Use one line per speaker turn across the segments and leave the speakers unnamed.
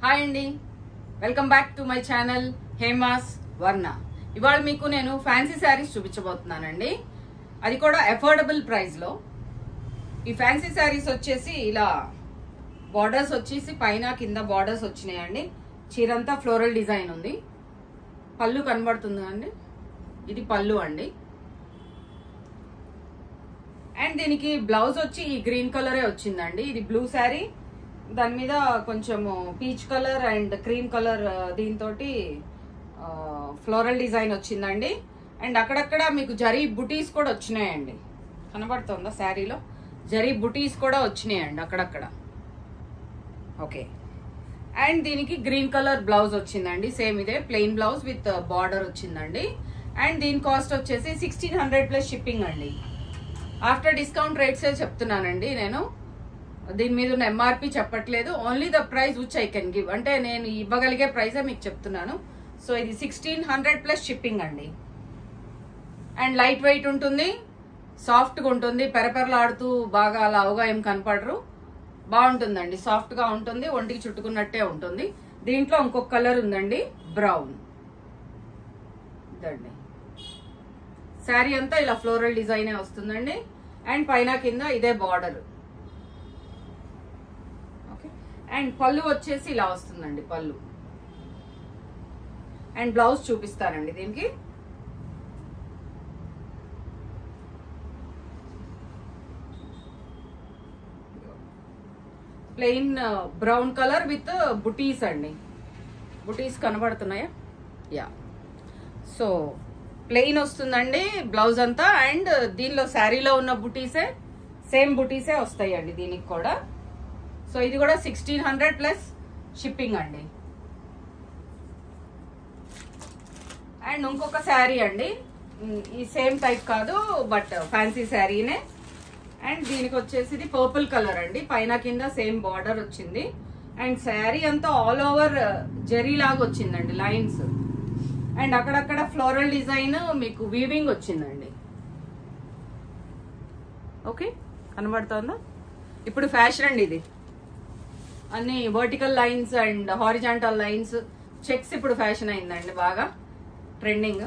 Hi అండి, welcome back to my channel Hema's వర్ణ. ఇవాళ మీకు నేను ఫ్యాన్సీ శారీస్ చూపించబోతున్నానండి. అది కూడా అఫోర్డబుల్ ప్రైస్లో. ఈ ఫ్యాన్సీ శారీస్ వచ్చేసి ఇలా బార్డర్స్ వచ్చేసి పైన కింద బార్డర్స్ వచ్చినాయండి. చీరంతా ఫ్లోరల్ డిజైన్ ఉంది. పళ్ళు కనబడుతుంది అండి, ఇది పళ్ళు అండి. అండ్ దీనికి బ్లౌజ్ వచ్చి ఈ గ్రీన్ కలరే వచ్చిందండి. ఇది బ్లూ శారీ, దాని మీద కొంచెము peach colour and cream colour దీంతో ఫ్లోరల్ డిజైన్ వచ్చిందండి. అండ్ అక్కడక్కడ మీకు జరీ బుటీస్ కూడా వచ్చినాయండి. కనబడుతుందా శారీలో? జరీ బుటీస్ కూడా వచ్చినాయండి అక్కడక్కడ. ఓకే. అండ్ దీనికి గ్రీన్ కలర్ బ్లౌజ్ వచ్చిందండి. సేమ్ ఇదే ప్లెయిన్ బ్లౌజ్ విత్ బార్డర్ వచ్చిందండి. అండ్ దీని కాస్ట్ వచ్చేసి 1600 ప్లస్ షిప్పింగ్ అండి. ఆఫ్టర్ డిస్కౌంట్ రేట్సే చెప్తున్నానండి నేను. దీని మీద ఉన్న ఎంఆర్పి చెప్పట్లేదు. Only the price which I can give, అంటే నేను ఇవ్వగలిగే ప్రైజే మీకు చెప్తున్నాను. సో ఇది 1600 ప్లస్ షిప్పింగ్ అండి. అండ్ లైట్ వెయిట్ ఉంటుంది, సాఫ్ట్గా ఉంటుంది, పెరపెరలాడుతూ బాగా లావుగా ఏం కనపడరు. బాగుంటుందండి, సాఫ్ట్గా ఉంటుంది, ఒంటికి చుట్టుకున్నట్టే ఉంటుంది. దీంట్లో ఇంకొక కలర్ ఉందండి, బ్రౌన్. ఇదండి శారీ అంతా ఇలా ఫ్లోరల్ డిజైనే వస్తుందండి. అండ్ పైన కింద ఇదే బార్డర్. అండ్ పళ్ళు వచ్చేసి ఇలా వస్తుందండి పళ్ళు. అండ్ బ్లౌజ్ చూపిస్తానండి దీనికి. ప్లెయిన్ బ్రౌన్ కలర్ విత్ బుటీస్ అండి. బుటీస్ కనబడుతున్నాయా? యా. సో ప్లెయిన్ వస్తుందండి బ్లౌజ్ అంతా. అండ్ దీనిలో శారీలో ఉన్న బుటీసే, సేమ్ బుటీసే వస్తాయండి దీనికి కూడా. సో ఇది కూడా 1600 ప్లస్ షిప్పింగ్ అండి. అండ్ ఇంకొక శారీ అండి, ఈ సేమ్ టైప్ కాదు బట్ ఫ్యాన్సీ శారీనే. అండ్ దీనికి వచ్చేసి ఇది పర్పుల్ కలర్ అండి. పైన కింద సేమ్ బార్డర్ వచ్చింది. అండ్ శారీ అంతా ఆల్ ఓవర్ జరీ లాగా వచ్చిందండి, లైన్స్. అండ్ అక్కడక్కడ ఫ్లోరల్ డిజైన్ మీకు వీవింగ్ వచ్చిందండి. ఓకే, కనబడుతుందా? ఇప్పుడు ఫ్యాషన్ అండి ఇది. అన్ని vertical lines and horizontal lines, checks ఇప్పుడు ఫ్యాషన్ అయిందండి, బాగా ట్రెండింగ్.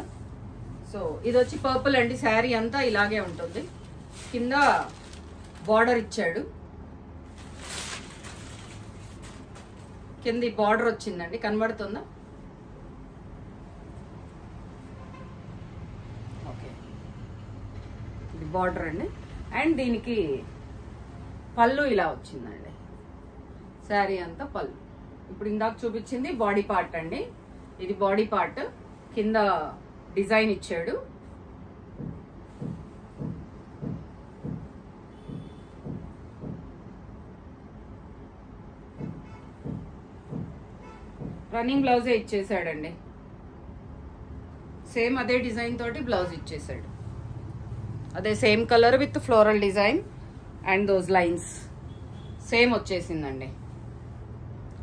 సో ఇది వచ్చి పర్పుల్ అండి. శారీ అంతా ఇలాగే ఉంటుంది. కింద బార్డర్ ఇచ్చాడు, కింద బార్డర్ వచ్చిందండి, కనబడుతుందా? ఓకే, ఇది బార్డర్ అండి. అండ్ దీనికి పళ్ళు ఇలా వచ్చిందండి. శారీ అంతా పళ్ళు. ఇప్పుడు ఇందాక చూపించింది బాడీ పార్ట్ అండి. ఇది బాడీ పార్ట్, కింద డిజైన్ ఇచ్చాడు. రన్నింగ్ బ్లౌజే ఇచ్చేసాడండి. సేమ్ అదే డిజైన్ తోటి బ్లౌజ్ ఇచ్చేసాడు. అదే same colour with floral design and those lines same వచ్చేసిందండి.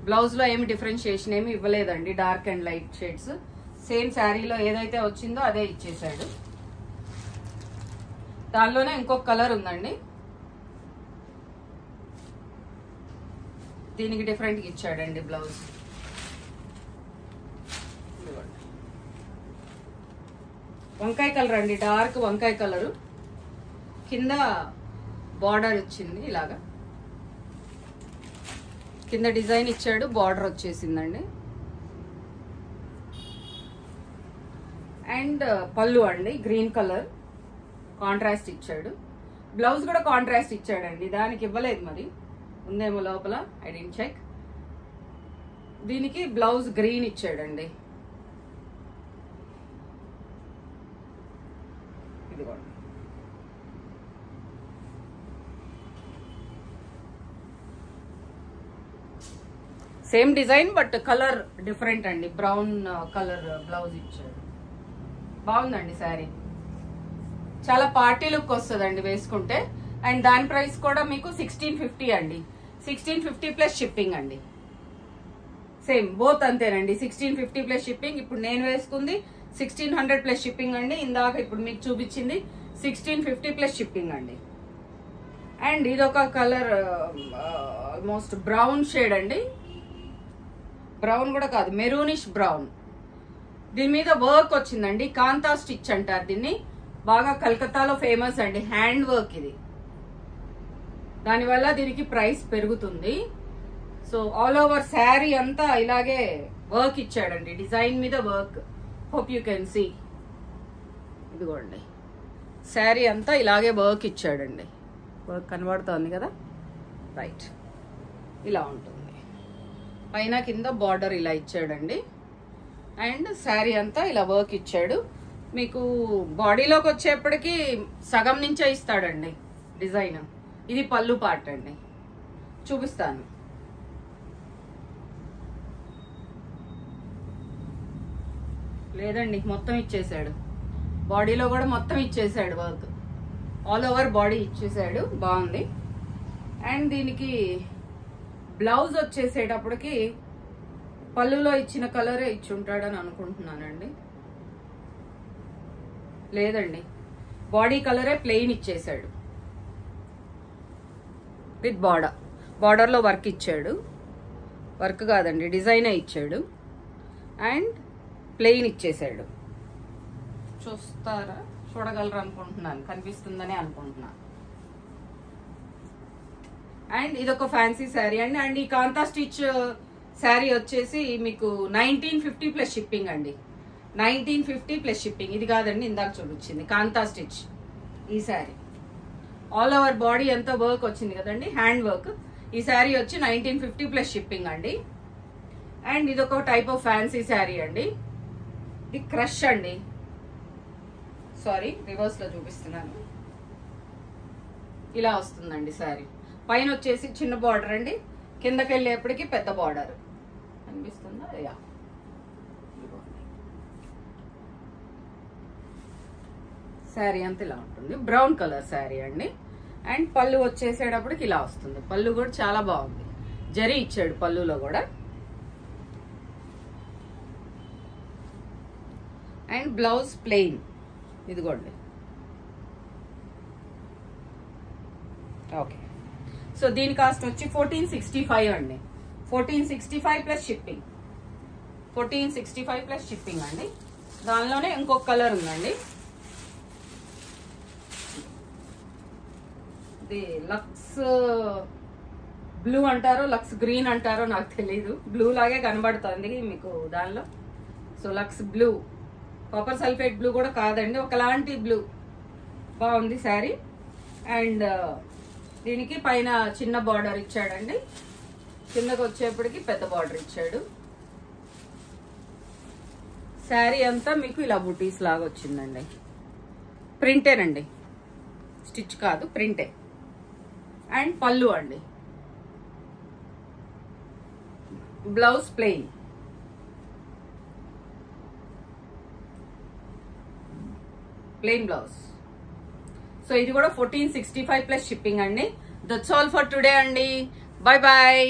బ్లౌజ్ లో ఏమి డిఫరెన్షియేషన్ ఏమి ఇవ్వలేదండి. Dark and light shades same శారీలో ఏదైతే వచ్చిందో అదే ఇచ్చేసాడు. దానిలోనే ఇంకొక కలర్ ఉందండి, దీనికి డిఫరెంట్గా ఇచ్చాడండి బ్లౌజ్. వంకాయ కలర్ అండి, డార్క్ వంకాయ కలరు. కింద బార్డర్ వచ్చింది ఇలాగా, కింద డిజైన్ ఇచ్చాడు, బార్డర్ వచ్చేసిందండి. అండ్ పళ్ళు అండి గ్రీన్ కలర్ కాంట్రాస్ట్ ఇచ్చాడు. బ్లౌజ్ కూడా కాంట్రాస్ట్ ఇచ్చాడండి, దానికి ఇవ్వలేదు, మరి ఉందేమో లోపల, ఐ డెంట్ చెక్. దీనికి బ్లౌజ్ గ్రీన్ ఇచ్చాడండి. ఇది కూడా same design but colour different అండి. బ్రౌన్ కలర్ బ్లౌజ్ ఇచ్చాడు. బాగుందండి శారీ, చాలా పార్టీ లుక్ వస్తుందండి వేసుకుంటే. అండ్ దాని ప్రైస్ కూడా మీకు 1650 అండి. 1650 ప్లస్ షిప్పింగ్ అండి. సేమ్ బోత్ అంతేనండి, 1650 ప్లస్ షిప్పింగ్. ఇప్పుడు నేను వేసుకుంది 1600 ప్లస్ షిప్పింగ్ అండి. ఇందాక ఇప్పుడు మీకు చూపించింది 1650 ప్లస్ షిప్పింగ్ అండి. అండ్ ఇదొక కలర్ ఆల్మోస్ట్ బ్రౌన్ షేడ్ అండి. బ్రౌన్ కూడా కాదు, మెరూనిష్ బ్రౌన్. దీని మీద వర్క్ వచ్చిందండి, కాంతా స్టిచ్ అంటారు దీన్ని. బాగా కలకత్తాలో ఫేమస్ అండి హ్యాండ్ వర్క్ ఇది. దానివల్ల దీనికి ప్రైస్ పెరుగుతుంది. సో ఆల్ ఓవర్ శారీ అంతా ఇలాగే వర్క్ ఇచ్చాడండి, డిజైన్ మీద work. Hope you can see. ఇదిగోండి శారీ అంతా ఇలాగే వర్క్ ఇచ్చాడండి. వర్క్ కనబడుతోంది కదా, రైట్. ఇలా ఉంటుంది. పైన కింద బార్డర్ ఇలా ఇచ్చాడండి. అండ్ శారీ అంతా ఇలా వర్క్ ఇచ్చాడు. మీకు బాడీలోకి వచ్చేప్పటికి సగం నుంచే ఇస్తాడండి డిజైన్. ఇది పళ్ళు పార్ట్ అండి, చూపిస్తాను. లేదండి మొత్తం ఇచ్చేసాడు, బాడీలో కూడా మొత్తం ఇచ్చేసాడు వర్క్. ఆల్ ఓవర్ బాడీ ఇచ్చేసాడు, బాగుంది. అండ్ దీనికి బ్లౌజ్ వచ్చేసేటప్పటికి పళ్ళులో ఇచ్చిన కలరే ఇచ్చి ఉంటాడని అనుకుంటున్నానండి. లేదండి, బాడీ కలరే ప్లెయిన్ ఇచ్చేసాడు విత్ బార్డర్లో వర్క్ ఇచ్చాడు. వర్క్ కాదండి, డిజైనే ఇచ్చాడు. అండ్ ప్లెయిన్ ఇచ్చేసాడు. చూడగలరు అనుకుంటున్నాను, కనిపిస్తుందని అనుకుంటున్నాను. అండ్ ఇదొక ఫ్యాన్సీ శారీ అండి. అండ్ ఈ కాంతా స్టిచ్ శారీ వచ్చేసి మీకు 1950 ప్లస్ షిప్పింగ్ అండి. 1950 ప్లస్ షిప్పింగ్. ఇది కాదండి ఇందాక చూపించింది కాంతా స్టిచ్ ఈ శారీ. ఆల్ ఓవర్ బాడీ అంతా వర్క్ వచ్చింది కదండి, హ్యాండ్ వర్క్. ఈ శారీ వచ్చి 1950 ప్లస్ షిప్పింగ్ అండి. అండ్ ఇదొక టైప్ ఆఫ్ ఫ్యాన్సీ శారీ అండి. ఇది క్రష్ అండి, సారీ రివర్స్ లో చూపిస్తున్నాను. ఇలా వస్తుందండి శారీ. పైన వచ్చేసి చిన్న బార్డర్ అండి, కిందకి వెళ్ళేప్పటికి పెద్ద బార్డర్ కనిపిస్తుందా? యా, శారీ అంతా ఇలా ఉంటుంది. బ్రౌన్ కలర్ శారీ అండి. అండ్ పళ్ళు వచ్చేసేటప్పటికి ఇలా వస్తుంది. పళ్ళు కూడా చాలా బాగుంది, జరీ ఇచ్చాడు పళ్ళులో కూడా. And blouse plain. ఇదిగోండి. ఓకే, సో దీని కాస్ట్ వచ్చి 1465 అండి. 1465 ప్లస్ షిప్పింగ్. 1465 ప్లస్ షిప్పింగ్ అండి. దానిలోనే ఇంకొక కలర్ ఉందండి, ఇది లక్స్ బ్లూ అంటారో లక్స్ గ్రీన్ అంటారో నాకు తెలీదు. బ్లూ లాగే కనబడుతుంది మీకు దానిలో. So lux blue, copper sulphate blue కూడా కాదండి, ఒకలాంటి బ్లూ. బాగుంది శారీ. అండ్ దీనికి పైన చిన్న బార్డర్ ఇచ్చాడండి, కిందకు వచ్చేప్పటికి పెద్ద బార్డర్ ఇచ్చాడు. శారీ అంతా మీకు ఇలా బుటీస్ లాగా వచ్చిందండి. ప్రింటేనండి, స్టిచ్ కాదు, ప్రింటే. అండ్ పళ్ళు అండి, blouse plain. Plain blouse. So ఇది కూడా 1465 ప్లస్ షిప్పింగ్ అండి. దట్స్ ఆల్ ఫర్ టుడే అండి. Bye bye.